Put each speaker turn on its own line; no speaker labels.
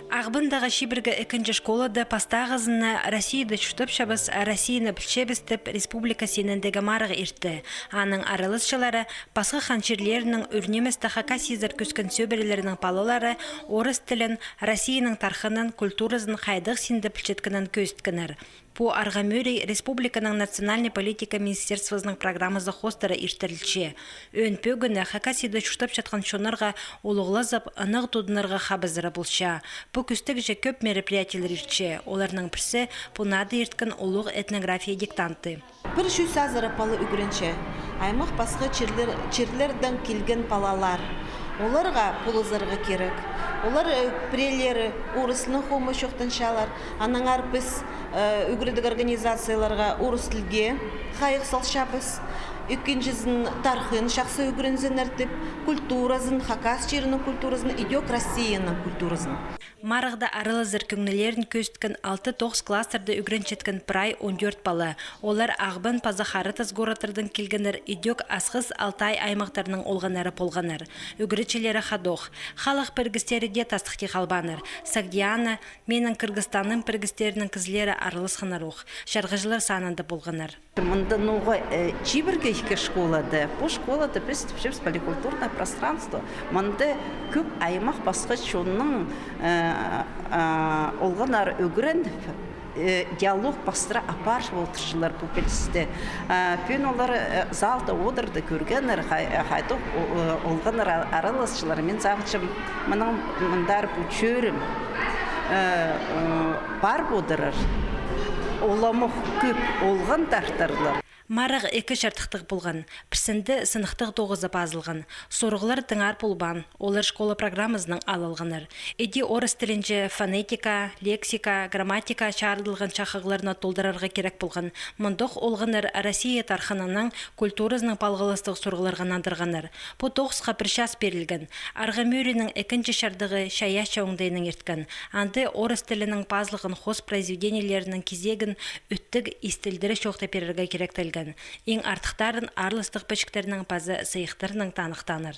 Ағбындағы шибіргі екінші школада пастағызына Россияда чүтіп шабыз Россияны білшебістіп республика сеніндегі марығы иртті. Аның арылысшылары пасқы ханчерлерінің үрнеместі хакасизір күскен сөбірілерінің палылары орыс тілін, Россияның тархының, культурызын қайдық сенді білшеткінін көсткінір. По Аргамюрей Республиканың национальный политика министерствосының программазы хостары иртірілче. Өн пөгіні Хакасида чүштап жатқан шонарға олуғлазып, ынық тудынырға қабызыры бұлша. По күстік же көп мероприятиялар иртче. Оларның бірсі пунады ирткін олуғы этнография диктанты.
Бір жүз азыры палы үгірінче. Аймақ басқы черлердің келген палалар. Оларға пулызырғы керек. Олар прелері, орысының хомы шоқтыншалар. Анаңар біз үгірдік организацияларға орыс тілге қайық салшабыз. Үккенжізін тархын шақсы үгірінзін әртіп, культуразын, Хакас жерінің культуразын, идек Россияның культуразын.
Марығда арылызыр көңнелерін көстікін 6-9 кластырды үгірінчеткін прай 14 балы. Олар Ағбын Пазахарытыз горатырдың келгенер идек асқыз Алтай аймақтарының олғанары полғаныр. Үгірічелері қадоқ. Халық піргістері де тастықки қалбаныр. Сагдиана, менің Кыргызстанның піргістерінің кізлері арылыз қынаруқ. Жарғыжылар санында болғаныр.
Мында нуға чибірге школада. Бұл школада біз түпшіміз поликультурное пространство. Мында көп аймақ басқа чонның олғанар өгірін диалог бастыра апар болтыршылар бұл білісті. Пен олар залда одырды көргенер, қайды олғанар араласшылар. Мен зағычым мұндар бұл чөрім бар бодырыр. Оламық көп олған тартарлар.
Марық екі жартықтық болған, пірсінді сынықтық тоғызып азылған. Сорғылар тыңар болбан, олар школа программызның алылғаныр. Эди орыс тілінже фонетика, лексика, грамматика чарылған шақығыларына толдырарға керек болған. Мұндық олғаныр Россия тарханының культурызның палғылыстық сорғыларған андырғаныр. По тоғысқа бір час берілген. Аргамюрінің екінші шардығы шая шауыңдайының ерткен. Анды орыс тілінің пазлығын хос произведениелерінің кезегін үттік истілдері шоқта перерге керектелген. Ең артықтарын арлыстық пөшіктерінің пазы сыйықтарының танықтаныр.